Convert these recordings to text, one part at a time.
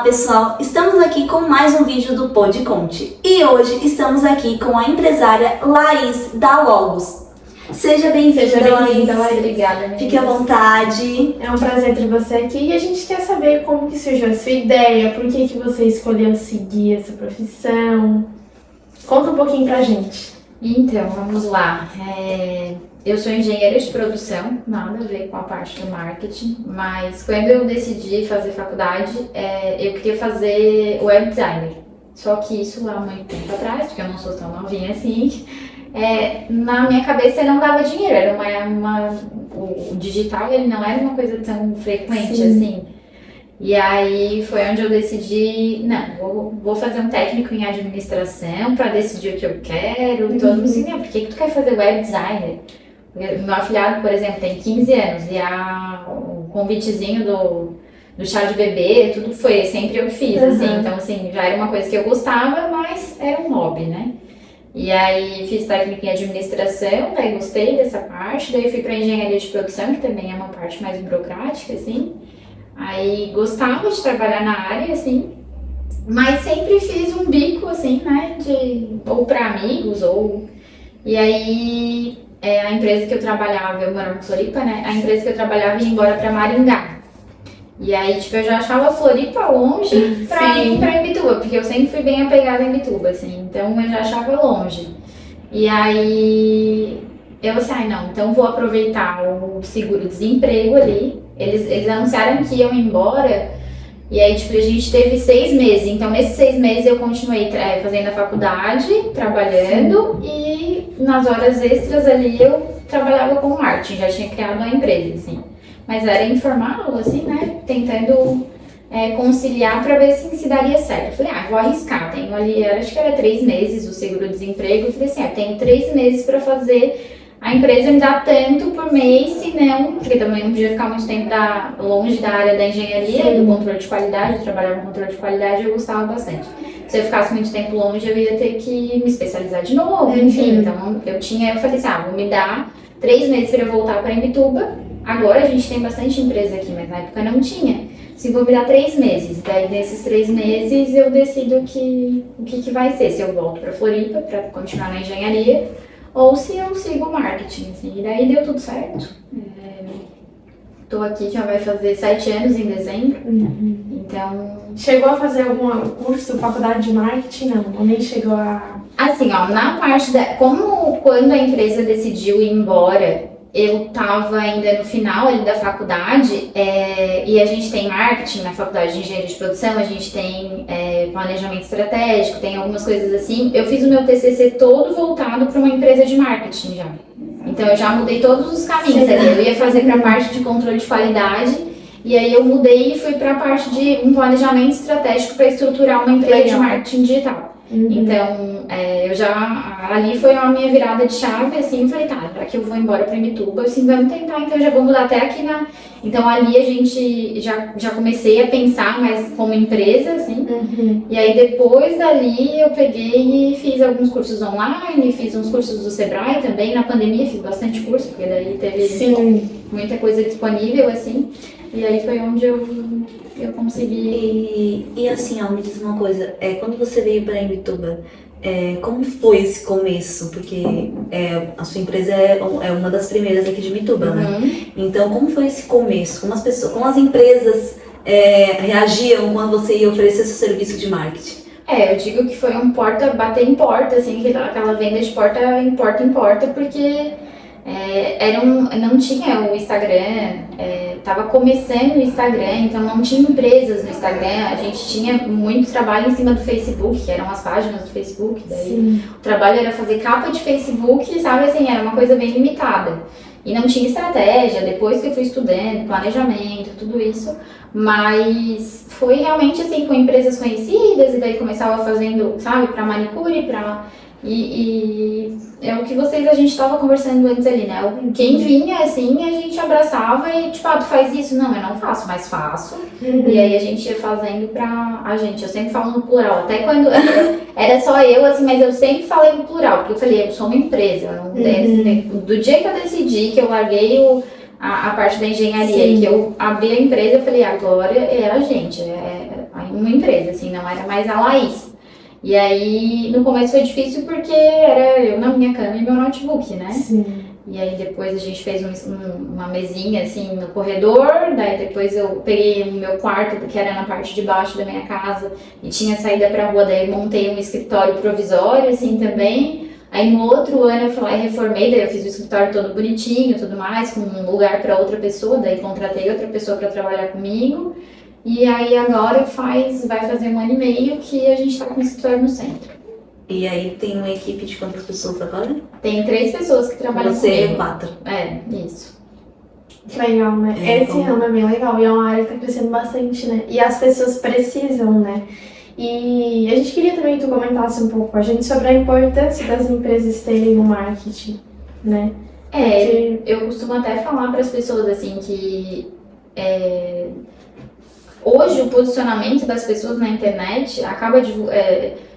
pessoal, estamos aqui com mais um vídeo do Pod Conte e hoje estamos aqui com a empresária Laís da Logos. Seja bem-vinda, Laís. Obrigada, meninas. Fique à vontade. É um prazer ter você aqui e a gente quer saber como que surgiu a sua ideia, por que você escolheu seguir essa profissão. Conta um pouquinho pra gente. Então, vamos lá. Eu sou engenheira de produção, nada a ver com a parte do marketing, mas quando eu decidi fazer faculdade, eu queria fazer web designer. Só que isso lá há muito tempo atrás, porque eu não sou tão novinha assim, na minha cabeça não dava dinheiro, era o digital ele não era uma coisa tão frequente assim. E aí foi onde eu decidi, não, vou fazer um técnico em administração para decidir o que eu quero. E todo mundo assim, por que tu quer fazer web designer? Meu afilhado, por exemplo, tem 15 anos e o convitezinho do chá de bebê, tudo foi, sempre eu fiz, assim. Então, assim, já era uma coisa que eu gostava, mas era um hobby, né? E aí fiz técnico em administração, daí gostei dessa parte, daí fui para engenharia de produção, que também é uma parte mais burocrática, assim. Aí gostava de trabalhar na área, assim, mas sempre fiz um bico, assim, né, ou para amigos, E aí, a empresa que eu trabalhava, eu morava em Floripa, né, a empresa que eu trabalhava ia embora para Maringá. E aí, tipo, eu já achava Floripa longe pra ir pra Imbituba, porque eu sempre fui bem apegada a Imbituba, assim, então eu já achava longe. E aí, eu assim, não, então vou aproveitar o seguro-desemprego ali. Eles anunciaram que iam embora, e aí, tipo, a gente teve 6 meses. Então, nesses 6 meses eu continuei fazendo a faculdade, trabalhando, e nas horas extras ali eu trabalhava com marketing, já tinha criado uma empresa, assim. Mas era informal, assim, né, tentando conciliar pra ver se daria certo. Eu falei, vou arriscar, tenho ali, acho que era 3 meses o seguro-desemprego. Eu falei assim, tenho 3 meses pra fazer. A empresa me dá tanto por mês, se não, porque também não podia ficar muito tempo longe da área da engenharia, do controle de qualidade. Eu trabalhava com controle de qualidade e eu gostava bastante. Se eu ficasse muito tempo longe, eu ia ter que me especializar de novo, enfim. Então, eu falei assim, vou me dar 3 meses para eu voltar para Imbituba. Agora a gente tem bastante empresa aqui, mas na época não tinha. Se vou me dar 3 meses, daí nesses 3 meses eu decido o que vai ser. Se eu volto para Floripa para continuar na engenharia, ou se eu sigo o marketing, assim. E daí deu tudo certo. Tô aqui, já vai fazer 7 anos em dezembro. Então... Chegou a fazer algum curso, faculdade de marketing? Não, ou nem chegou a... Assim, na parte como quando a empresa decidiu ir embora, eu tava ainda no final ali da faculdade, e a gente tem marketing na faculdade de engenharia de produção, a gente tem planejamento estratégico, tem algumas coisas assim. Eu fiz o meu TCC todo voltado para uma empresa de marketing já. Então eu já mudei todos os caminhos ali. Eu ia fazer para a parte de controle de qualidade, e aí eu mudei e fui para a parte de um planejamento estratégico para estruturar uma empresa de marketing digital. Então, ali foi a minha virada de chave, assim, eu falei, já que eu vou embora pra Imbituba, assim, vamos tentar, então eu já vou mudar até aqui Então, ali a gente já comecei a pensar mais como empresa, assim, e aí depois dali eu peguei e fiz alguns cursos online, fiz uns cursos do Sebrae também, na pandemia fiz bastante curso, porque daí teve muita coisa disponível, assim, e aí foi onde eu consegui. E assim, me diz uma coisa, quando você veio para Imbituba, como foi esse começo? Porque a sua empresa é uma das primeiras aqui de Imbituba, né? Então, como foi esse começo? Como as empresas reagiam quando você ia oferecer seu serviço de marketing? Eu digo que foi bater em porta, assim, aquela venda de porta em porta, porque não tinha o Instagram, tava começando o Instagram, então não tinha empresas no Instagram, a gente tinha muito trabalho em cima do Facebook, que eram as páginas do Facebook, daí o trabalho era fazer capa de Facebook, sabe, assim, era uma coisa bem limitada. E não tinha estratégia, depois que eu fui estudando, planejamento, tudo isso, mas foi realmente assim, com empresas conhecidas, e daí começava fazendo, sabe, pra manicure, E é o que a gente estava conversando antes ali, né? Quem vinha, assim, a gente abraçava e, tipo, tu faz isso? Não, eu não faço, mas faço. E aí a gente ia fazendo pra a gente. Eu sempre falo no plural. Até quando era só eu, assim, mas eu sempre falei no plural. Porque eu falei, eu sou uma empresa. Do dia que eu decidi, que eu larguei a parte da engenharia e que eu abri a empresa, eu falei, agora é a gente. A uma empresa, assim, não era mais a Laís. E aí, no começo foi difícil porque era eu na minha cama e meu notebook, né? Sim. E aí depois a gente fez uma mesinha assim no corredor, daí depois eu peguei o meu quarto, que era na parte de baixo da minha casa, e tinha saída pra rua, daí montei um escritório provisório assim também. Aí no outro ano eu fui lá e reformei, daí eu fiz o escritório todo bonitinho, tudo mais, com um lugar para outra pessoa, daí contratei outra pessoa para trabalhar comigo. E aí agora vai fazer 1 ano e meio que a gente tá com o escritório no centro. E aí tem uma equipe de quantas pessoas agora? Tem 3 pessoas que trabalham Você comigo. é 4. É, isso. Que legal, né? Esse ramo é bem legal e é uma área que tá crescendo bastante, né? E as pessoas precisam, né? E a gente queria também que tu comentasse um pouco com a gente sobre a importância das empresas terem o marketing, né? Eu costumo até falar para as pessoas assim que hoje o posicionamento das pessoas na internet acaba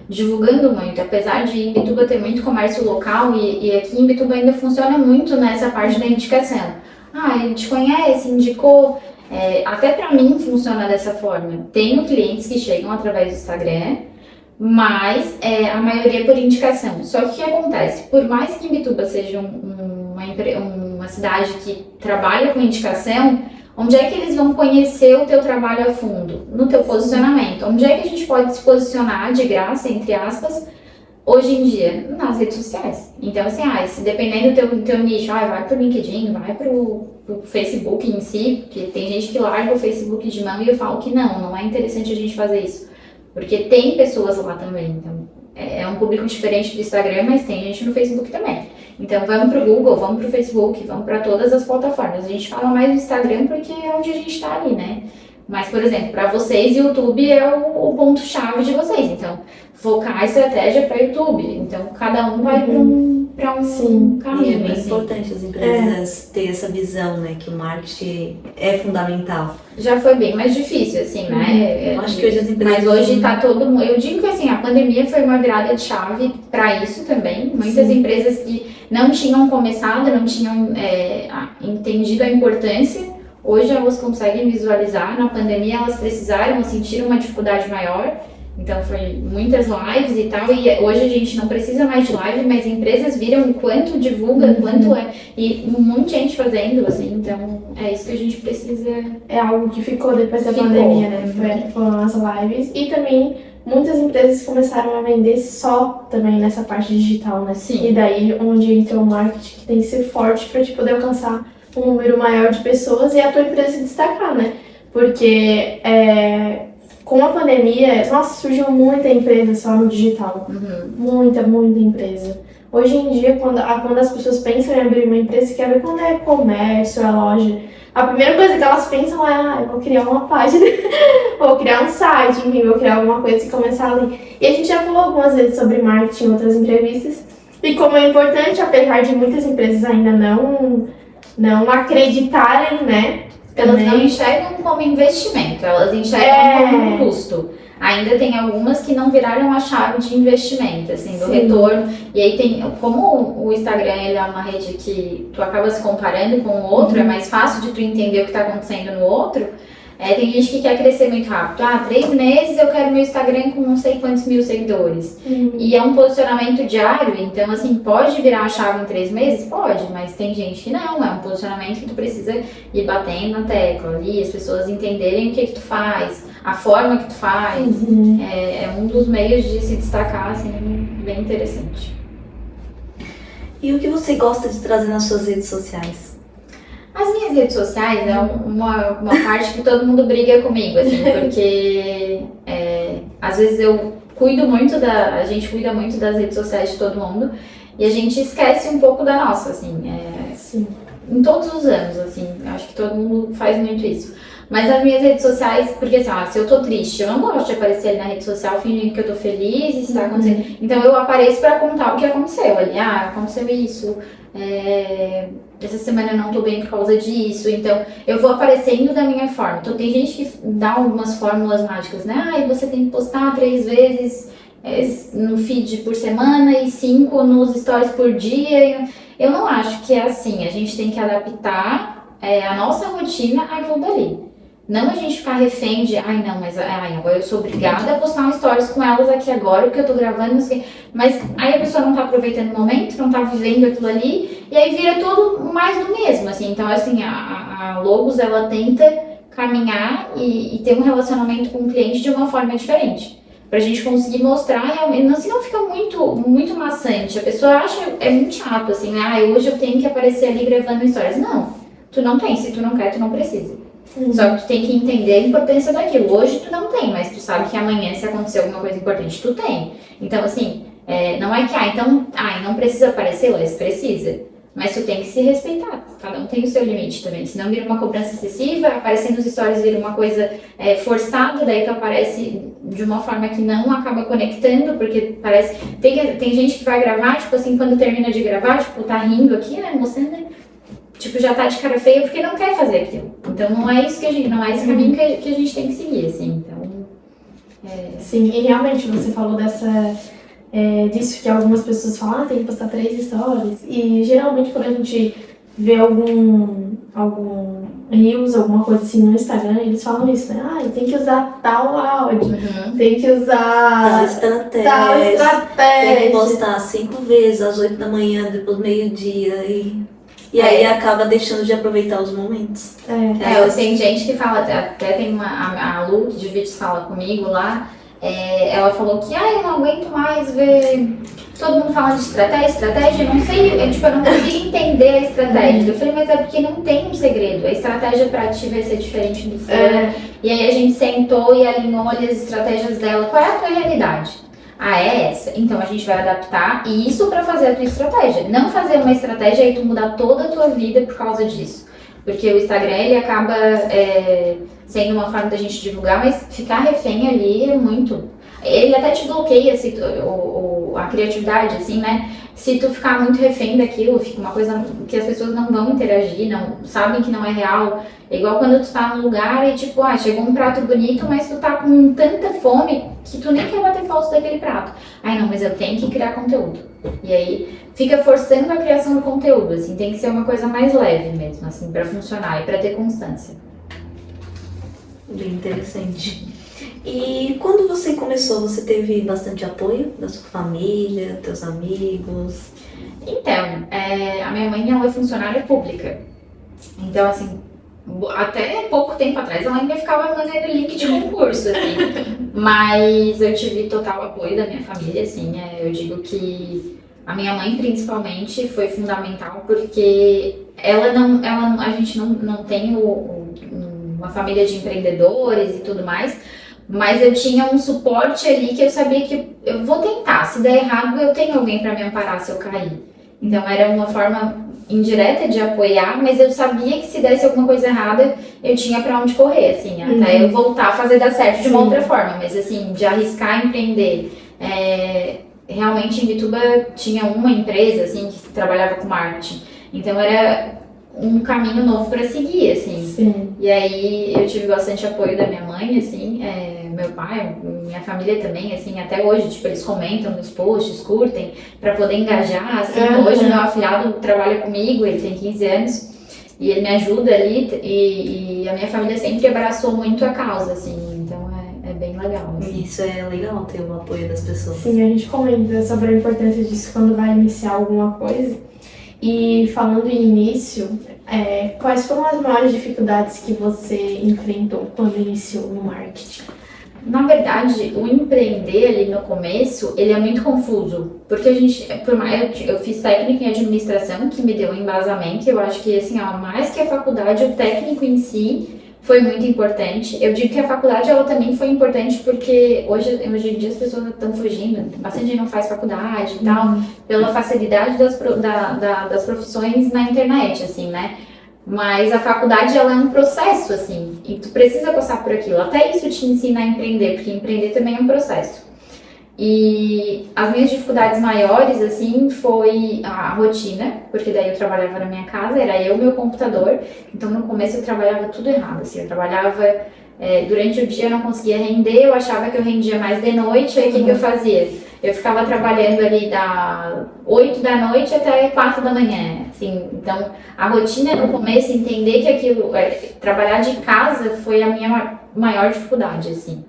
divulgando muito, apesar de em Bituba ter muito comércio local e aqui em Bituba ainda funciona muito nessa parte da indicação. Ele te conhece, indicou, até pra mim funciona dessa forma. Tenho clientes que chegam através do Instagram, mas a maioria por indicação. Só que o que acontece? Por mais que em Bituba seja uma cidade que trabalha com indicação, onde é que eles vão conhecer o teu trabalho a fundo? No teu posicionamento. Onde é que a gente pode se posicionar de graça, entre aspas, hoje em dia? Nas redes sociais. Então, assim, se dependendo do teu nicho, vai pro LinkedIn, vai pro Facebook em si, porque tem gente que larga o Facebook de mão e eu falo que não é interessante a gente fazer isso. Porque tem pessoas lá também, então é um público diferente do Instagram, mas tem gente no Facebook também. Então vamos pro Google, vamos pro Facebook, vamos para todas as plataformas. A gente fala mais do Instagram porque é onde a gente tá ali, né? Mas, por exemplo, para vocês, YouTube é o ponto-chave de vocês. Então, focar a estratégia para YouTube. Então, cada um vai para um caminho. E é bem assim. importante as empresas ter essa visão, né? Que o marketing é fundamental. Já foi bem mais difícil, assim, né? Eu acho que hoje as empresas... Mas hoje tá todo mundo... Eu digo que, assim, a pandemia foi uma virada de chave para isso também. Muitas empresas que não tinham começado, não tinham entendido a importância, hoje elas conseguem visualizar. Na pandemia elas precisaram, sentiram uma dificuldade maior. Então foi muitas lives e tal, e hoje a gente não precisa mais de live, mas empresas viram o quanto divulga, quanto e um monte de gente fazendo, assim, então é isso que a gente precisa. É algo que ficou depois da pandemia, né? Foram as lives e também muitas empresas começaram a vender só também nessa parte digital, né? Sim. E daí onde entra o marketing que tem que ser forte para te poder alcançar um número maior de pessoas e a tua empresa se destacar, né? Porque com a pandemia, surgiu muita empresa só no digital. Muita empresa. Hoje em dia, quando as pessoas pensam em abrir uma empresa, quer ver quando é comércio, é loja. A primeira coisa que elas pensam é, eu vou criar uma página, vou criar um site, enfim, vou criar alguma coisa e começar ali. E a gente já falou algumas vezes sobre marketing em outras entrevistas. E como é importante, apesar de muitas empresas ainda não acreditarem, né? Elas não enxergam como investimento, elas enxergam como um custo. Ainda tem algumas que não viraram a chave de investimento, assim, do retorno. E aí tem, como o Instagram ele é uma rede que tu acaba se comparando com o outro, é mais fácil de tu entender o que está acontecendo no outro. Tem gente que quer crescer muito rápido. 3 meses eu quero meu Instagram com não sei quantos mil seguidores. E é um posicionamento diário, então assim, pode virar a chave em 3 meses? Pode, mas tem gente que não. É um posicionamento que tu precisa ir batendo na tecla ali, as pessoas entenderem o que tu faz, a forma que tu faz. É um dos meios de se destacar, assim, bem interessante. E o que você gosta de trazer nas suas redes sociais? As minhas redes sociais é uma parte que todo mundo briga comigo, assim, porque às vezes a gente cuida muito das redes sociais de todo mundo e a gente esquece um pouco da nossa, assim, em todos os anos, assim, acho que todo mundo faz muito isso. Mas as minhas redes sociais, porque assim, se eu tô triste, eu não gosto de aparecer ali na rede social fingindo que eu tô feliz e está acontecendo. Então eu apareço pra contar o que aconteceu ali. Aconteceu isso, essa semana eu não tô bem por causa disso. Então eu vou aparecendo da minha forma. Então tem gente que dá algumas fórmulas mágicas, né? Você tem que postar 3 vezes no feed por semana e 5 nos stories por dia. Eu não acho que é assim. A gente tem que adaptar a nossa rotina àquilo dali. Não a gente ficar refém de, ai não, mas agora eu sou obrigada a postar um stories com elas aqui agora, o que eu tô gravando, não sei. Mas aí a pessoa não tá aproveitando o momento, não tá vivendo aquilo ali, e aí vira tudo mais do mesmo, assim. Então, assim, a Logos, ela tenta caminhar e ter um relacionamento com o cliente de uma forma diferente. Pra gente conseguir mostrar realmente, senão fica muito maçante. A pessoa acha, é muito chato, assim, né? Hoje eu tenho que aparecer ali gravando stories. Não, tu não tem, se tu não quer, tu não precisa. Só que tu tem que entender a importância daquilo. Hoje tu não tem, mas tu sabe que amanhã, se acontecer alguma coisa importante, tu tem. Então, assim, não é que, não precisa aparecer, mas precisa. Mas tu tem que se respeitar. Cada um tem o seu limite também. Senão vira uma cobrança excessiva, aparecer nos stories vira uma coisa forçada, daí tu aparece de uma forma que não acaba conectando, porque parece... Tem gente que vai gravar, tipo assim, quando termina de gravar, tipo, tá rindo aqui, né, mostrando, né? Tipo, já tá de cara feia porque não quer fazer aquilo. Então não é isso não é esse caminho que a gente tem que seguir, assim. Então, Sim, e realmente você falou disso que algumas pessoas falam, tem que postar 3 stories. E geralmente quando a gente vê algum Reels, alguma coisa assim no Instagram, eles falam isso, né? Tem que usar tal áudio, tem que usar tal estratégia. Tem que postar 5 vezes, às 8 da manhã, depois do meio-dia e aí acaba deixando de aproveitar os momentos. Tem gente que fala, até tem a Lu que divide sala comigo lá, ela falou que eu não aguento mais ver todo mundo falando de estratégia, eu não sei, eu não consigo entender a estratégia. Eu falei, mas é porque não tem um segredo, a estratégia pra ti vai ser diferente do fulano. E aí a gente sentou e alinhou ali as estratégias dela, qual é a tua realidade? É essa. Então a gente vai adaptar isso pra fazer a tua estratégia. Não fazer uma estratégia e tu mudar toda a tua vida por causa disso. Porque o Instagram, ele acaba sendo uma forma da gente divulgar, mas ficar refém ali é muito... Ele até te bloqueia a criatividade, assim, né? Se tu ficar muito refém daquilo, fica uma coisa que as pessoas não vão interagir, não sabem que não é real. É igual quando tu tá num lugar e tipo, chegou um prato bonito, mas tu tá com tanta fome que tu nem quer bater falso daquele prato. Não, mas eu tenho que criar conteúdo. E aí fica forçando a criação do conteúdo, assim, tem que ser uma coisa mais leve mesmo, assim, pra funcionar e pra ter constância. Bem interessante. E quando você começou, você teve bastante apoio da sua família, teus amigos? Então, a minha mãe, ela é funcionária pública. Então, assim, até pouco tempo atrás, ela ainda ficava mandando link de concurso, assim. Mas eu tive total apoio da minha família, assim. Eu digo que a minha mãe, principalmente, foi fundamental, porque a gente não tem uma família de empreendedores e tudo mais, mas eu tinha um suporte ali que eu sabia que eu vou tentar. Se der errado, eu tenho alguém para me amparar se eu cair. Então era uma forma indireta de apoiar, mas eu sabia que se desse alguma coisa errada, eu tinha para onde correr, assim, até eu voltar a fazer dar certo de uma outra forma. Mas assim, de arriscar empreender. Realmente em Bituba tinha uma empresa, assim, que trabalhava com marketing. Então era um caminho novo para seguir, assim. Sim. E aí eu tive bastante apoio da minha mãe, assim, meu pai, minha família também, assim, até hoje, tipo, eles comentam nos posts, curtem, para poder engajar, assim. Hoje meu afilhado trabalha comigo, ele tem 15 anos, e ele me ajuda ali, e a minha família sempre abraçou muito a causa, assim, então é bem legal. Assim. Isso é legal, ter o apoio das pessoas. Sim, a gente comenta sobre a importância disso quando vai iniciar alguma coisa. E falando em início, quais foram as maiores dificuldades que você enfrentou quando iniciou no marketing? Na verdade, o empreender ali no começo, ele é muito confuso, porque eu fiz técnica em administração, que me deu um embasamento, eu acho que, assim, mais que a faculdade, o técnico em si foi muito importante. Eu digo que a faculdade, ela também foi importante porque hoje em dia as pessoas estão fugindo, bastante gente não faz faculdade e tal, pela facilidade das profissões na internet, assim, né? Mas a faculdade, ela é um processo, assim, e tu precisa passar por aquilo. Até isso te ensina a empreender, porque empreender também é um processo. E as minhas dificuldades maiores, assim, foi a rotina, porque daí eu trabalhava na minha casa, era eu, meu computador, então no começo eu trabalhava tudo errado, assim, eu trabalhava durante o dia eu não conseguia render, eu achava que eu rendia mais de noite, aí o que eu fazia? Eu ficava trabalhando ali da 8 da noite até 4 da manhã, assim, então a rotina no começo, entender que aquilo, trabalhar de casa foi a minha maior dificuldade, assim.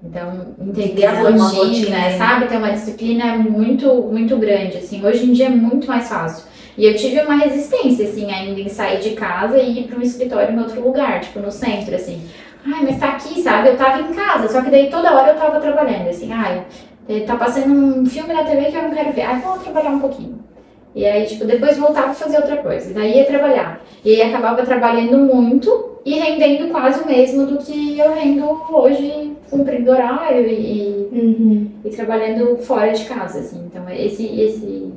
Então, entender a rotina, sabe? Ter uma disciplina muito, muito grande, assim. Hoje em dia é muito mais fácil. E eu tive uma resistência, assim, ainda em sair de casa e ir para um escritório em outro lugar, tipo no centro, assim. Ai, mas tá aqui, sabe? Eu tava em casa, só que daí toda hora eu tava trabalhando, assim. Ai, tá passando um filme na TV que eu não quero ver. Ai, vou trabalhar um pouquinho. E aí, tipo, depois voltava a fazer outra coisa. E daí ia trabalhar. E aí acabava trabalhando muito e rendendo quase o mesmo do que eu rendo hoje, cumprindo horário e trabalhando fora de casa, assim. Então, esse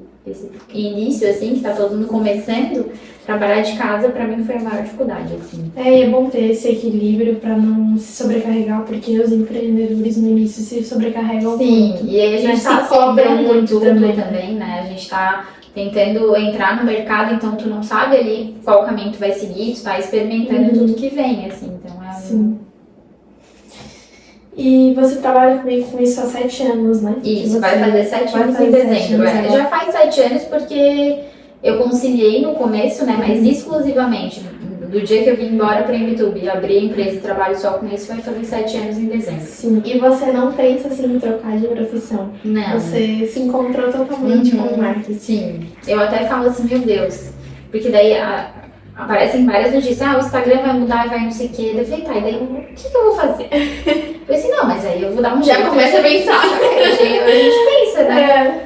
início, assim, que tá todo mundo começando, trabalhar de casa, pra mim, foi a maior dificuldade, assim. E é bom ter esse equilíbrio pra não se sobrecarregar, porque os empreendedores no início se sobrecarregam muito. Sim, e aí a gente tá se cobra muito também, né? A gente tá tentando entrar no mercado, então tu não sabe ali qual caminho tu vai seguir, tu tá experimentando tudo que vem, assim, então Sim. E você trabalha comigo com isso há 7 anos, né? Isso, vai fazer 7 anos em dezembro. Já faz 7 anos porque eu conciliei no começo, né? Mas exclusivamente do dia que eu vim embora para a MTube, abri a empresa e trabalho só com isso, vai fazer 7 anos em dezembro. Sim, e você não pensa assim em trocar de profissão? Não. Você se encontrou totalmente com o marketing? Sim, eu até falo assim, meu Deus, porque daí aparecem várias notícias, o Instagram vai mudar e vai não sei o quê. Eu falei, tá, e daí o que eu vou fazer? Eu falei assim, não, mas aí eu vou dar um jeito. Já começa a pensar. A gente pensa, né?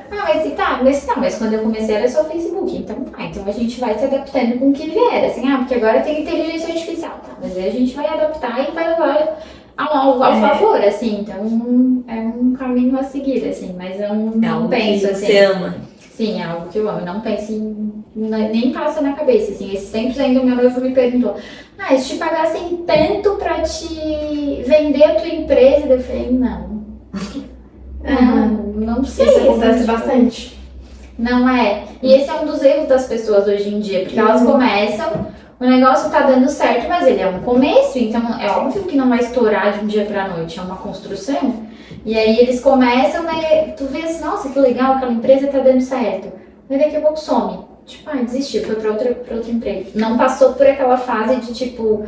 Mas quando eu comecei era só o Facebook, então então a gente vai se adaptando com o que vier, assim, porque agora tem inteligência artificial, tá? Mas aí a gente vai adaptar e vai levar ao favor, assim, então é um caminho a seguir, assim, mas eu não penso assim. Você ama. Sim, é algo que eu amo. Eu não penso nem passa na cabeça, assim. Esses tempos ainda o meu noivo me perguntou, se te pagassem tanto pra te vender a tua empresa, eu falei, não. Não sei. Isso acontece bastante. Não é. E esse é um dos erros das pessoas hoje em dia, porque elas começam, o negócio tá dando certo, mas ele é um começo, então é óbvio que não vai estourar de um dia pra noite, é uma construção. E aí eles começam, né, tu vê assim, nossa, que legal, aquela empresa tá dando certo. Mas daqui a pouco some. Tipo, desistiu, foi pra outro emprego. Não passou por aquela fase de, tipo,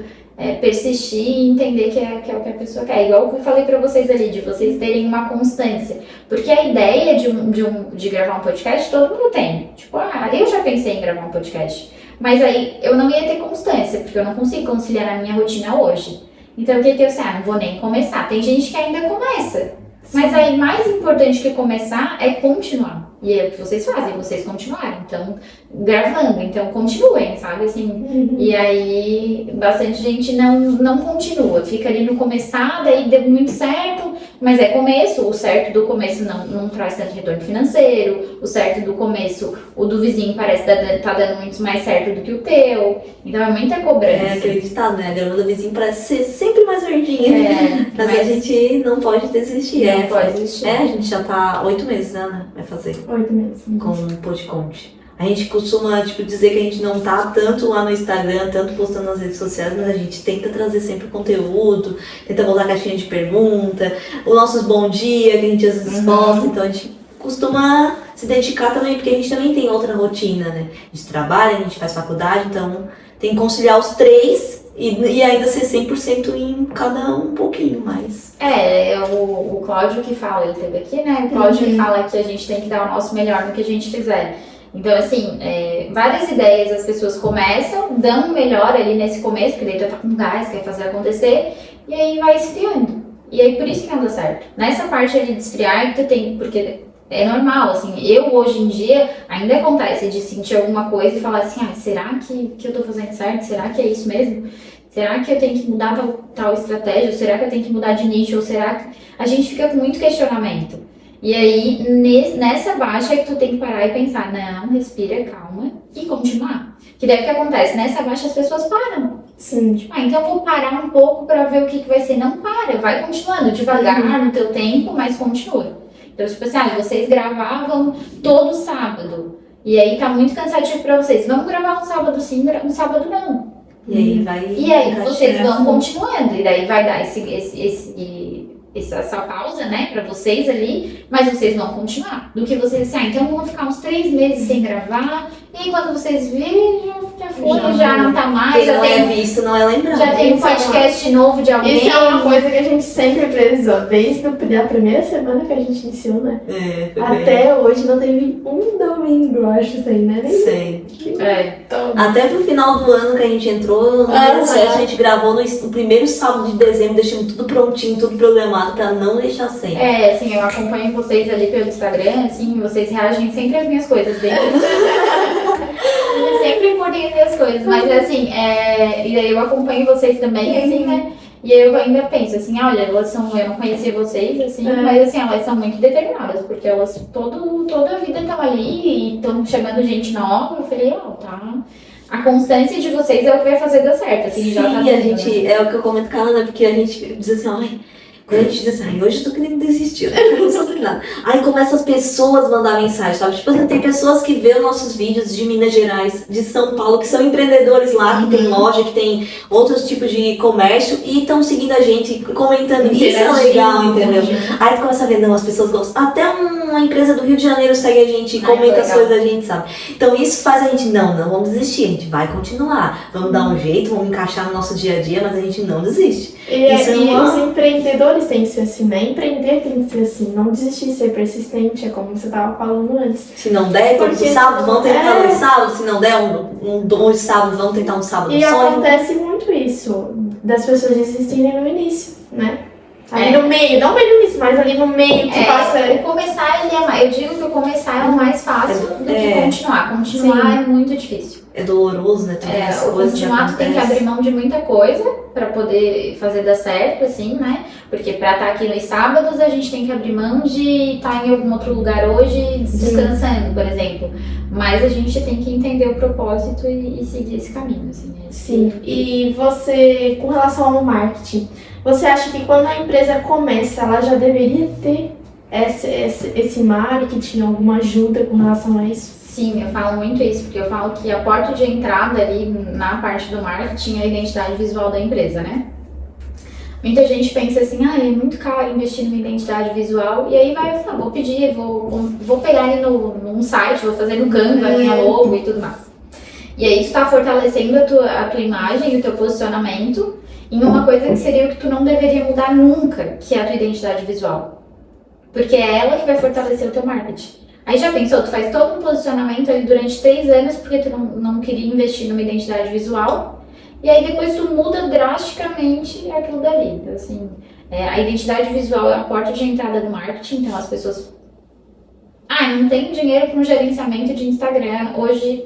persistir e entender que é o que a pessoa quer. Igual que eu falei pra vocês ali, de vocês terem uma constância. Porque a ideia de gravar um podcast, todo mundo tem. Tipo, eu já pensei em gravar um podcast. Mas aí eu não ia ter constância, porque eu não consigo conciliar na minha rotina hoje. Então o que eu sei? Não vou nem começar. Tem gente que ainda começa. Mas aí, mais importante que começar é continuar. E é o que vocês fazem, vocês continuarem. Então, gravando. Então, continuem, sabe? Assim, E aí, bastante gente não continua. Fica ali no começar, daí deu muito certo. Mas é começo. O certo do começo não traz tanto retorno financeiro. O certo do começo, o do vizinho parece tá dando muito mais certo do que o teu. Então, é muita cobrança. É aquele ditado, né? A grama do vizinho parece ser sempre mais verdinha. Mas a gente não pode desistir. Não pode desistir. A gente já tá 8 meses, né, Ana? Vai fazer. 8 meses. Com o Podconte. A gente costuma, dizer que a gente não tá tanto lá no Instagram, tanto postando nas redes sociais, mas a gente tenta trazer sempre conteúdo, tenta botar caixinha de pergunta, os nossos bom dia, que a gente às vezes posta, então a gente costuma se dedicar também, porque a gente também tem outra rotina, né? A gente trabalha, a gente faz faculdade, então tem que conciliar os 3 e ainda ser 100% em cada um pouquinho mais. O Cláudio que fala, ele esteve aqui, né? O Cláudio que fala que a gente tem que dar o nosso melhor no que a gente fizer. Então, assim, várias ideias as pessoas começam, dão o melhor ali nesse começo, porque daí tu tá com gás, quer fazer acontecer, e aí vai esfriando. E aí por isso que não dá certo. Nessa parte ali de esfriar, tu tem, porque é normal, assim, eu hoje em dia ainda acontece de sentir alguma coisa e falar assim, será que eu tô fazendo certo? Será que é isso mesmo? Será que eu tenho que mudar tal estratégia? Ou será que eu tenho que mudar de nicho? Ou será que... A gente fica com muito questionamento. E aí, nessa baixa é que tu tem que parar e pensar, não, respira, calma e continuar. Que daí o que acontece? Nessa baixa as pessoas param. Sim. Tipo, então eu vou parar um pouco pra ver o que vai ser. Não para, vai continuando, devagar no teu tempo, mas continua. Então, tipo assim, vocês gravavam todo sábado. E aí tá muito cansativo pra vocês. Vamos gravar um sábado sim, um sábado não. E aí vai. E aí vocês vão assim. continuando, e daí vai dar essa pausa, né, pra vocês ali, mas vocês vão continuar. Do que vocês assim, então vão ficar uns 3 meses sem gravar, e aí quando vocês virem, já foi, já não tá mais, Quem já não tem, é visto, não é lembrado. já tem um podcast novo de alguém. Isso é uma coisa que a gente sempre precisou, desde a primeira semana que a gente iniciou, né? Foi bem. Até hoje não teve um domingo, eu acho, sem, né? Nem Sei. todo. Até pro final do ano que a gente entrou, no a gente gravou no primeiro sábado de dezembro, deixando tudo prontinho, tudo programado pra não deixar sem. Assim, eu acompanho vocês ali pelo Instagram, assim, vocês reagem sempre às minhas coisas dentro. Eu sempre por dentro das coisas, mas assim, e daí eu acompanho vocês também, assim, né? E eu ainda penso assim, olha, eu não conhecia vocês, assim, mas assim, elas são muito determinadas, porque elas toda a vida estão ali e estão chamando gente nova. Eu falei, tá. A constância de vocês é o que vai fazer dar certo, assim, Sim, já tá a dando, gente, né? é o que eu comento com a Ana, porque a gente diz assim, ai, quando a gente diz assim, hoje eu tô querendo desistir, né? Eu não sou nada. Aí começam as pessoas a mandar mensagem, sabe? Tipo assim, tem pessoas que vêem nossos vídeos de Minas Gerais, de São Paulo, que são empreendedores lá, que tem loja, que tem outros tipos de comércio e estão seguindo a gente, comentando. Isso é legal, entendeu? Aí tu começa a ver, não, as pessoas gostam. Até uma empresa do Rio de Janeiro segue a gente e comenta as coisas da gente, sabe? Então isso faz a gente, não vamos desistir, a gente vai continuar. Vamos dar um jeito, vamos encaixar no nosso dia a dia, mas a gente não desiste. E os empreendedores têm que ser assim, né? Empreender tem que ser assim, não desistir, ser persistente, é como você estava falando antes. Se não der, todos os Porque sábados, vamos tentar dois sábados. Se não der, dois sábados, vamos tentar um sábado E só. acontece muito isso, das pessoas desistirem no início, né? Ali no meio, não bem no início, mas ali no meio que passa. O começar, eu digo que o começar é o mais fácil do que continuar. Continuar é muito difícil. É doloroso, né? Tem as O coisas continuar tu tem que acontecem. abrir mão de muita coisa pra poder fazer dar certo, assim, né? Porque pra estar aqui nos sábados a gente tem que abrir mão de estar em algum outro lugar hoje descansando, por exemplo. Mas a gente tem que entender o propósito e seguir esse caminho, assim, né? Sim. E você, com relação ao marketing, você acha que quando a empresa começa, ela já deveria ter esse marketing, alguma ajuda com relação a isso? Sim, eu falo muito isso, porque eu falo que a porta de entrada ali na parte do marketing é a identidade visual da empresa, né? Muita gente pensa assim, é muito caro investir numa identidade visual, e aí vai, vou pedir, vou pegar ali num site, vou fazer no Canva, a minha logo e tudo mais. E aí tu tá fortalecendo a tua imagem, o teu posicionamento, em uma coisa que seria o que tu não deveria mudar nunca, que é a tua identidade visual. Porque é ela que vai fortalecer o teu marketing. Aí já pensou, tu faz todo um posicionamento ali durante 3 anos porque tu não queria investir numa identidade visual, e aí depois tu muda drasticamente aquilo dali. Então, assim, a identidade visual é a porta de entrada do marketing, então as pessoas... não tenho dinheiro para um gerenciamento de Instagram, hoje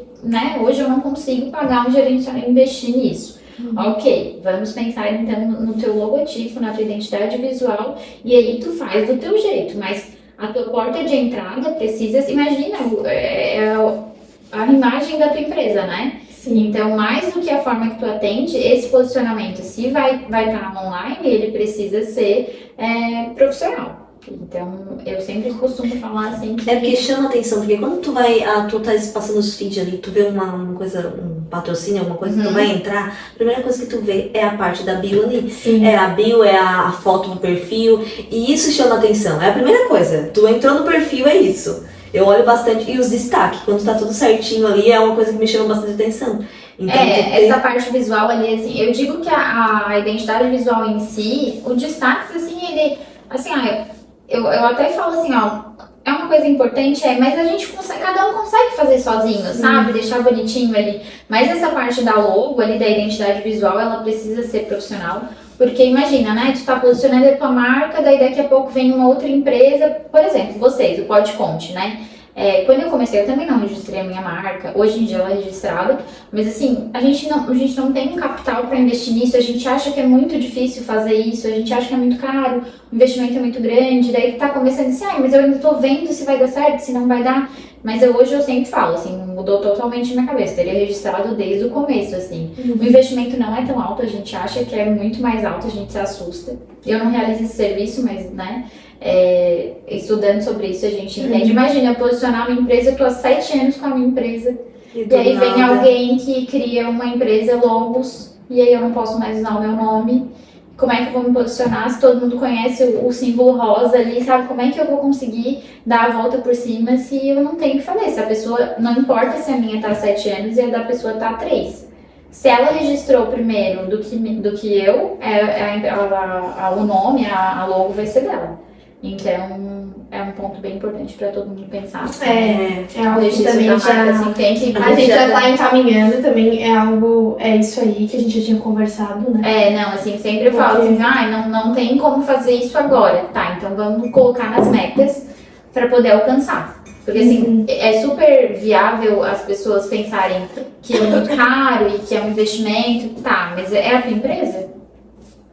eu não consigo pagar um gerenciamento, investir nisso. Ok, vamos pensar então no teu logotipo, na tua identidade visual, e aí tu faz do teu jeito, mas a tua porta de entrada precisa, imagina, a imagem da tua empresa, né? Sim. Então, mais do que a forma que tu atende, esse posicionamento, se vai estar online, ele precisa ser profissional. Então, eu sempre costumo falar assim que... É porque chama atenção, porque quando tu tá passando os feeds ali, tu vê uma coisa, um patrocínio, alguma coisa, tu vai entrar, a primeira coisa que tu vê é a parte da bio ali. Sim. É a bio, é a foto do perfil, e isso chama atenção, é a primeira coisa. Tu entrou no perfil, é isso. Eu olho bastante, e os destaques, quando tá tudo certinho ali, é uma coisa que me chama bastante atenção. Então, essa parte visual ali, assim, eu digo que a identidade visual em si, o destaque, assim, ele, assim, eu até falo assim, é uma coisa importante, mas a gente consegue, cada um consegue fazer sozinho, sabe? Deixar bonitinho ali. Mas essa parte da logo ali, da identidade visual, ela precisa ser profissional. Porque imagina, né? Tu tá posicionando a tua marca, daí daqui a pouco vem uma outra empresa, por exemplo, vocês, o Pode Conte, né? Quando eu comecei, eu também não registrei a minha marca. Hoje em dia ela é registrada, mas assim, a gente não tem um capital para investir nisso. A gente acha que é muito difícil fazer isso, a gente acha que é muito caro, o investimento é muito grande. Daí tu tá começando assim, mas eu ainda tô vendo se vai dar certo, se não vai dar. Mas hoje eu sempre falo, assim, mudou totalmente a minha cabeça. Teria registrado desde o começo, assim. O investimento não é tão alto, a gente acha que é muito mais alto, a gente se assusta. Eu não realizo esse serviço, mas, né, estudando sobre isso a gente entende. Imagina, eu posicionar uma empresa, eu tô há 7 anos com a minha empresa. E aí vem alguém que cria uma empresa logos e aí eu não posso mais usar o meu nome. Como é que eu vou me posicionar se todo mundo conhece o símbolo rosa ali, sabe? Como é que eu vou conseguir dar a volta por cima se eu não tenho o que fazer? Se a pessoa, não importa se a minha tá 7 anos e a da pessoa tá 3. Se ela registrou primeiro do que eu, o nome, a logo vai ser dela. Então, é um ponto bem importante para todo mundo pensar. É algo que registro também da já... marca, assim, tem que... A gente já tá encaminhando também, é isso aí que a gente já tinha conversado, né? Não, assim, sempre eu falo assim, não tem como fazer isso agora. Tá, então vamos colocar nas metas para poder alcançar. Porque, assim, é super viável as pessoas pensarem que é muito caro e que é um investimento. Tá, mas é a tua empresa?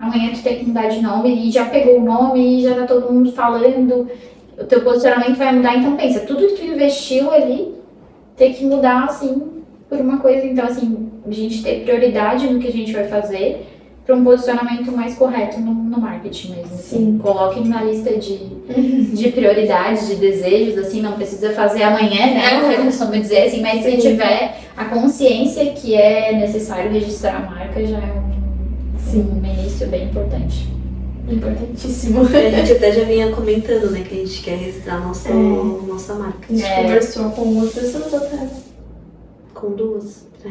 Amanhã tu tem que mudar de nome e já pegou o nome e já tá todo mundo falando, o teu posicionamento vai mudar, então pensa, tudo que tu investiu ali tem que mudar, assim, por uma coisa. Então, assim, a gente ter prioridade no que a gente vai fazer para um posicionamento mais correto no marketing mesmo. Assim. Coloquem na lista de prioridades, de desejos, assim, não precisa fazer amanhã, né? Eu costumo dizer assim, mas se tiver a consciência que é necessário registrar a marca, já é um início bem importante. Importantíssimo. A gente até já vinha comentando, né, que a gente quer registrar nossa marca. A gente conversou com outras pessoas até. Com duas? Pra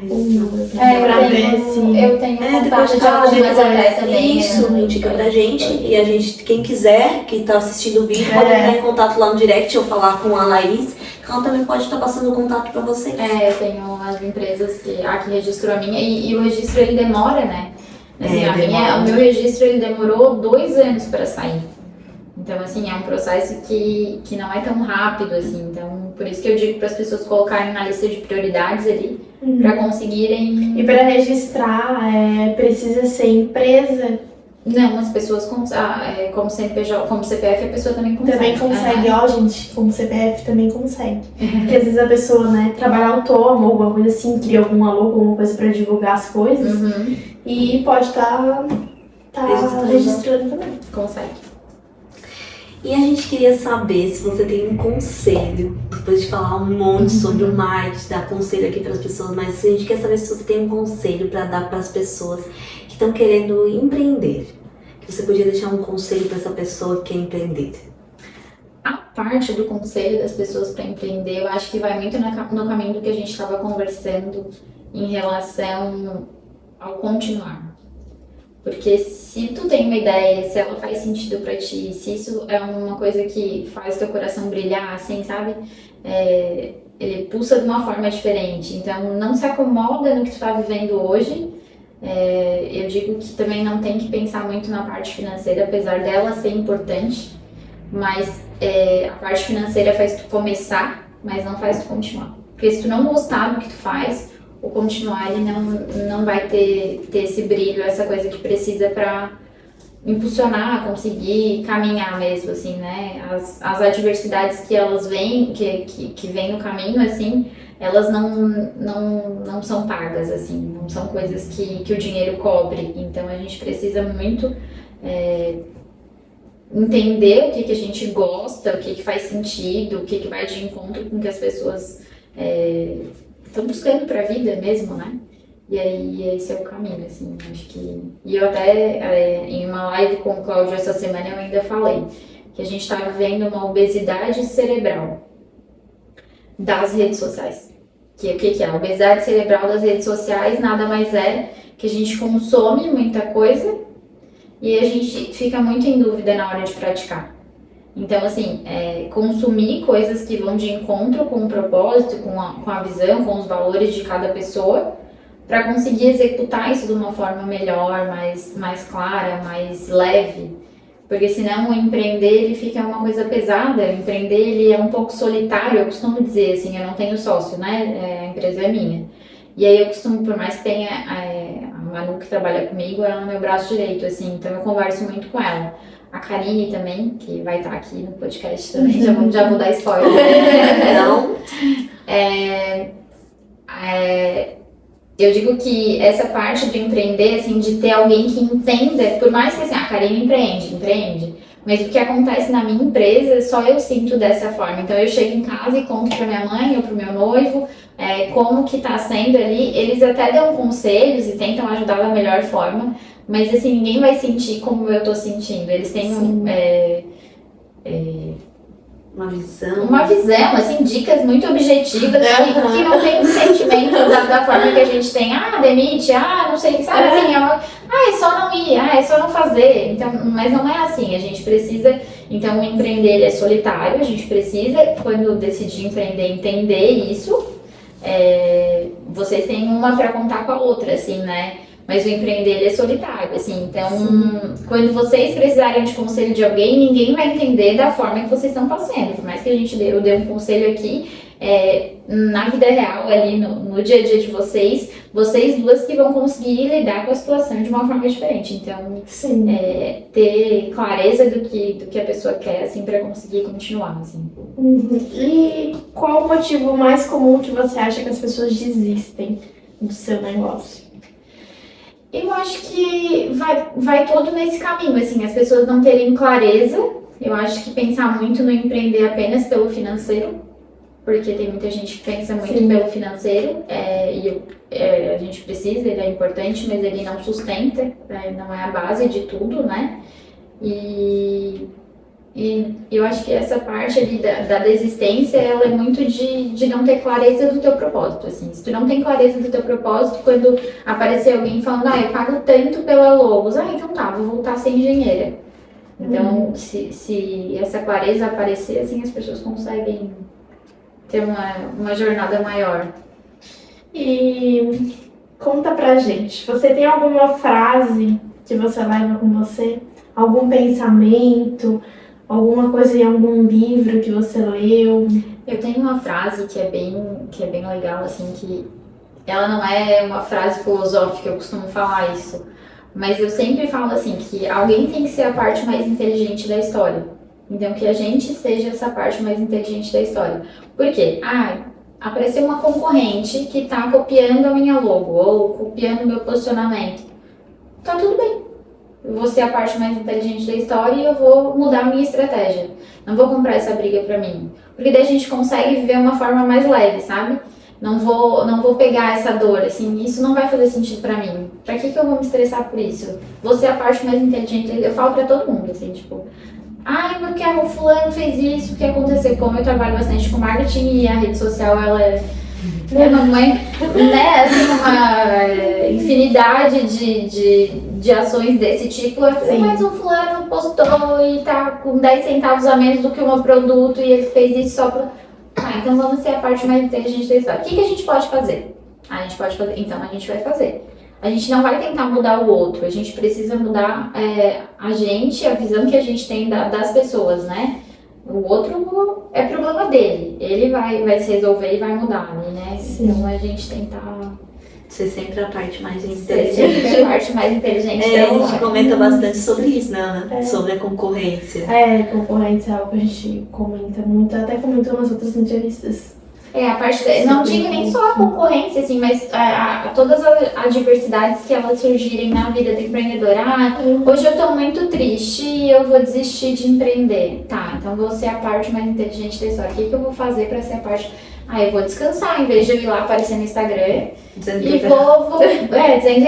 ver se... Eu tenho depois de algumas até também. Isso, indica pra gente. E a gente, quem quiser, que tá assistindo o vídeo, pode entrar em contato lá no direct ou falar com a Laís, que ela também pode estar passando o contato pra vocês. Eu tenho as empresas que registrou a minha, e o registro ele demora, né? Assim, o meu registro ele demorou 2 anos para sair. Então, assim, é um processo que não é tão rápido, assim. Então, por isso que eu digo para as pessoas colocarem na lista de prioridades ali, para conseguirem... E para registrar, precisa ser empresa? Não, as pessoas, como CNPJ, como CPF, a pessoa também consegue. Também consegue, gente, como CPF também consegue. Porque às vezes a pessoa, né, trabalha autônomo, alguma coisa assim, cria alguma logo, alguma coisa para divulgar as coisas. E pode estar registrando também. Consegue. E a gente queria saber se você tem um conselho, depois de falar um monte sobre o marketing, dar conselho aqui para as pessoas, mas a gente quer saber se você tem um conselho para dar para as pessoas que estão querendo empreender. Que você podia deixar um conselho para essa pessoa que quer empreender. A parte do conselho das pessoas para empreender, eu acho que vai muito no caminho do que a gente estava conversando em relação ao continuar. Porque se tu tem uma ideia, se ela faz sentido pra ti, se isso é uma coisa que faz teu coração brilhar, assim, sabe? Ele pulsa de uma forma diferente. Então, não se acomoda no que tu tá vivendo hoje. Eu digo que também não tem que pensar muito na parte financeira, apesar dela ser importante. Mas a parte financeira faz tu começar, mas não faz tu continuar. Porque se tu não gostar do que tu faz, o continuar ele não vai ter esse brilho, essa coisa que precisa para impulsionar, conseguir caminhar mesmo, assim, né? As adversidades que elas vêm, que vêm no caminho, assim, elas não são pagas, assim, não são coisas que o dinheiro cobre. Então a gente precisa muito entender o que a gente gosta, o que faz sentido, o que vai de encontro com o que as pessoas estão buscando pra vida mesmo, né? E aí esse é o caminho, assim, acho que... E eu até, em uma live com o Cláudio essa semana, eu ainda falei que a gente tá vivendo uma obesidade cerebral das redes sociais. O que é? A obesidade cerebral das redes sociais nada mais é que a gente consome muita coisa e a gente fica muito em dúvida na hora de praticar. Então, assim, consumir coisas que vão de encontro com o propósito, com a visão, com os valores de cada pessoa, para conseguir executar isso de uma forma melhor, mais clara, mais leve. Porque senão o empreender ele fica uma coisa pesada, o empreender ele é um pouco solitário, eu costumo dizer assim, eu não tenho sócio, né, a empresa é minha. E aí eu costumo, por mais que tenha a Manu que trabalha comigo, ela é o meu braço direito, assim, então eu converso muito com ela. A Karine também, que vai estar aqui no podcast também, já vou dar spoiler. Então, eu digo que essa parte de empreender, assim, de ter alguém que entenda, por mais que assim, a Karine empreende, Mas o que acontece na minha empresa, só eu sinto dessa forma. Então eu chego em casa e conto para minha mãe ou para o meu noivo como que tá sendo ali. Eles até dão conselhos e tentam ajudar da melhor forma, mas assim, ninguém vai sentir como eu tô sentindo. Eles têm uma visão, assim, dicas muito objetivas que não tem um sentimento da forma que a gente tem. Demite, não sei, sabe? Assim, é só não ir, é só não fazer. Então, mas não é assim, a gente precisa. Então, o empreender ele é solitário, a gente precisa, quando decidir empreender, entender isso. Vocês têm uma para contar com a outra, assim, né? Mas o empreender ele é solitário, assim, então quando vocês precisarem de conselho de alguém, ninguém vai entender da forma que vocês estão passando. Por mais que eu dê um conselho aqui, na vida real, ali no dia a dia de vocês duas que vão conseguir lidar com a situação de uma forma diferente. Então, ter clareza do que a pessoa quer, assim, para conseguir continuar, assim. E qual o motivo mais comum que você acha que as pessoas desistem do seu negócio? Eu acho que vai todo nesse caminho, assim, as pessoas não terem clareza. Eu acho que pensar muito no empreender apenas pelo financeiro, porque tem muita gente que pensa muito pelo financeiro, a gente precisa, ele é importante, mas ele não sustenta, não é a base de tudo, né? E eu acho que essa parte ali da desistência, ela é muito de não ter clareza do teu propósito, assim. Se tu não tem clareza do teu propósito, quando aparecer alguém falando, eu pago tanto pela Logos, então tá, vou voltar a ser engenheira. Então, se essa clareza aparecer, assim, as pessoas conseguem ter uma jornada maior. E conta pra gente, você tem alguma frase que você leva com você? Algum pensamento? Alguma coisa em algum livro que você leu? Eu tenho uma frase que é bem legal, assim, que ela não é uma frase filosófica, eu costumo falar isso, mas eu sempre falo assim, que alguém tem que ser a parte mais inteligente da história. Então, que a gente seja essa parte mais inteligente da história. Por quê? Apareceu uma concorrente que tá copiando a minha logo, ou copiando o meu posicionamento. Tá tudo bem. Eu vou ser a parte mais inteligente da história e eu vou mudar a minha estratégia. Não vou comprar essa briga pra mim. Porque daí a gente consegue viver uma forma mais leve, sabe? Não vou pegar essa dor, assim, isso não vai fazer sentido pra mim. Pra que eu vou me estressar por isso? Vou ser a parte mais inteligente. Eu falo pra todo mundo, assim, tipo... porque o fulano fez isso, o que aconteceu? Como eu trabalho bastante com marketing e a rede social, ela é uma infinidade de ações desse tipo. Mas o fulano postou e tá com 10 centavos a menos do que o meu produto e ele fez isso só pra... então vamos ser a parte mais inteligente da história. O que a gente pode fazer? A gente pode fazer, então a gente vai fazer. A gente não vai tentar mudar o outro, a gente precisa mudar a gente, a visão que a gente tem das pessoas, né? O outro é problema dele, ele vai se resolver e vai mudar, né? Então a gente tentar ser sempre a parte mais inteligente. inteligente. A parte mais inteligente. A gente comenta bastante sobre isso, né, Ana? Sobre a concorrência. Concorrência é algo que a gente comenta muito, até comentou nas outras entrevistas. A parte não digo nem só a concorrência, assim, mas todas as adversidades que elas surgirem na vida do empreendedor. Hoje eu tô muito triste e eu vou desistir de empreender. Tá, então vou ser a parte mais inteligente da história. O que eu vou fazer pra ser a parte... eu vou descansar, em vez de eu ir lá aparecer no Instagram e vou dizendo que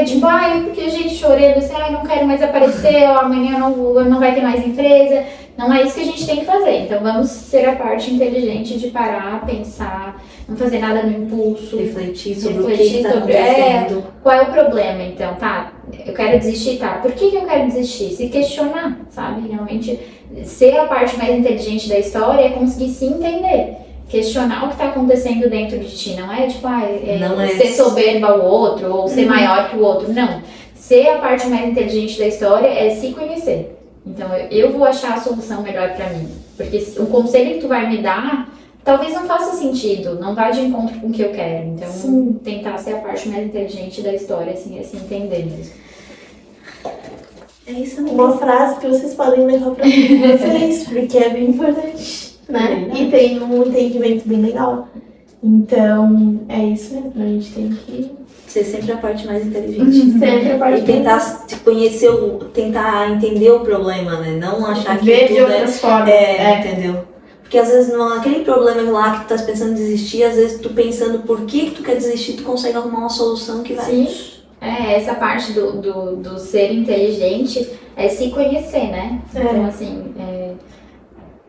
tipo, porque a gente chorando assim, não quero mais aparecer, amanhã não vai ter mais empresa. Não é isso que a gente tem que fazer. Então vamos ser a parte inteligente de parar, pensar, não fazer nada no impulso. Refletir sobre o que está acontecendo. Qual é o problema, então, eu quero desistir, por que eu quero desistir? Se questionar, sabe? Realmente, ser a parte mais inteligente da história é conseguir se entender. Questionar o que está acontecendo dentro de ti. Não é tipo, ser soberba ao outro ou ser maior que o outro. Não. Ser a parte mais inteligente da história é se conhecer. Então, eu vou achar a solução melhor pra mim. Porque o conselho que tu vai me dar, talvez não faça sentido, não vá de encontro com o que eu quero. Então, tentar ser a parte mais inteligente da história, assim, é se entender mesmo. É isso mesmo. Uma frase que vocês podem levar pra vocês, porque é bem importante, né? E tem um entendimento bem legal. Então, é isso mesmo, a gente tem que ser sempre a parte mais inteligente. Sempre a parte E tentar conhecer, tentar entender o problema, né? Não achar que ver de tudo outras formas. entendeu? Porque às vezes naquele problema lá que tu tá pensando em desistir, às vezes tu pensando por que tu quer desistir, tu consegue arrumar uma solução que vai... Sim. Essa parte do ser inteligente é se conhecer, né? Então, assim,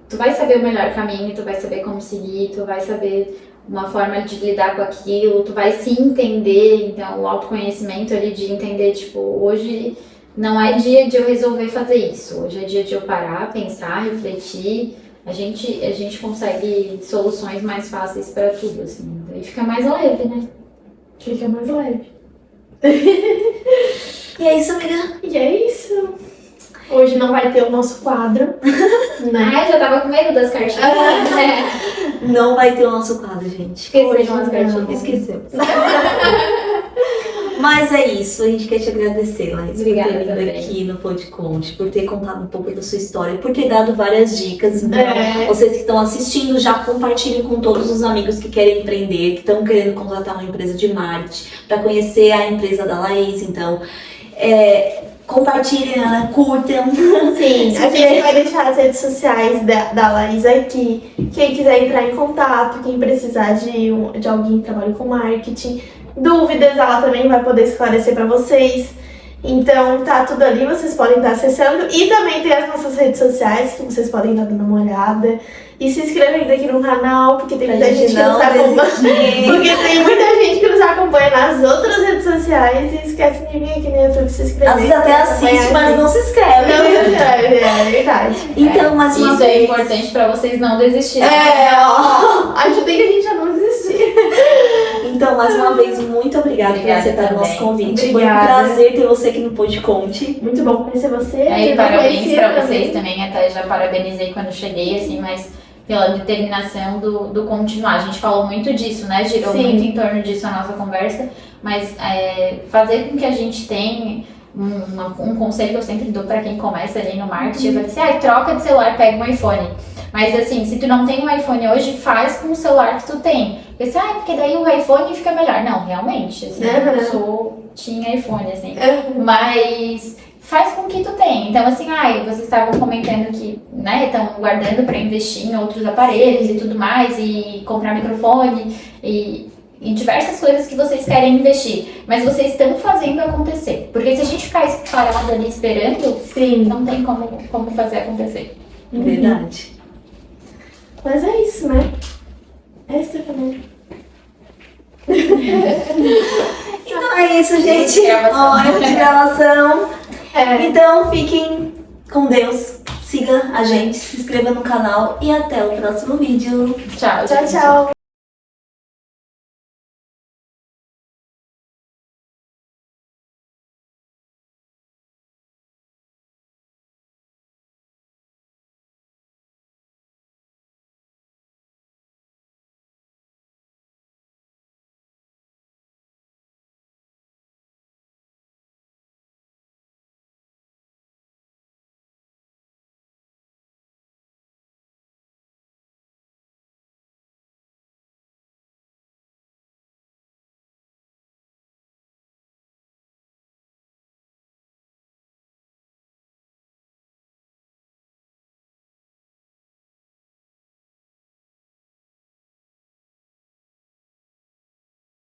tu vai saber o melhor caminho, tu vai saber como seguir, tu vai saber uma forma de lidar com aquilo, tu vai se entender. Então, o autoconhecimento ali de entender, tipo, hoje não é dia de eu resolver fazer isso. Hoje é dia de eu parar, pensar, refletir. A gente consegue soluções mais fáceis para tudo, assim. E fica mais leve, né? Fica mais leve. E é isso, amiga. E é isso. Hoje não vai ter o nosso quadro, né? Ai, já tava com medo das cartinhas. Não vai ter o nosso quadro, gente. Esqueceram as cartinhas. Esqueceu. Mas é isso, a gente quer te agradecer, Laís, por Obrigada ter vindo também. aqui no Podconte, por ter contado um pouco da sua história, por ter dado várias dicas. Então, vocês que estão assistindo, já compartilhem com todos os amigos que querem empreender, que estão querendo contratar uma empresa de marketing, para conhecer a empresa da Laís. Então, compartilhem, Ana, curtam. Sim, a gente vai deixar as redes sociais da Laís aqui. Quem quiser entrar em contato, quem precisar de alguém que trabalhe com marketing, dúvidas, ela também vai poder esclarecer para vocês. Então tá tudo ali, vocês podem estar acessando. E também tem as nossas redes sociais que vocês podem estar dando uma olhada. E se inscrevendo aqui no canal, porque tem muita gente que nos acompanha. Porque tem muita gente que nos acompanha nas outras redes sociais e esquece de vir aqui no YouTube se inscrever. Às vezes até assiste, mas não se inscreve. Não se inscreve, é verdade. Então, mais uma Isso vez... é importante pra vocês não desistirem. Ajudem a gente a não desistir. Então, mais uma vez, muito obrigada por Obrigada aceitar o nosso também. convite. Obrigada. Foi um prazer ter você aqui no Podconte. Muito bom conhecer você. E parabéns conhecer pra vocês também, até já parabenizei quando cheguei, assim, mas pela determinação do continuar. A gente falou muito disso, né? Girou Sim. muito em torno disso a nossa conversa, mas fazer com que a gente tenha um conselho que eu sempre dou pra quem começa ali no marketing, eu falo assim, troca de celular, pega um iPhone. Mas assim, se tu não tem um iPhone hoje, faz com o celular que tu tem. Porque assim, porque daí o iPhone fica melhor. Não, realmente, assim, tinha iPhone, assim. Mas faz com o que tu tem. Então, assim, vocês estavam comentando que, né, estão guardando para investir em outros aparelhos e tudo mais, e comprar microfone, e diversas coisas que vocês querem investir. Mas vocês estão fazendo acontecer. Porque se a gente ficar parado ali esperando, Sim. não tem como fazer acontecer. Verdade. Mas é isso, né? É isso também. Então é isso, gente. gravação. Hora de gravação. Então fiquem com Deus. Siga a gente, se inscreva no canal e até o próximo vídeo. Tchau, Tchau, gente. tchau.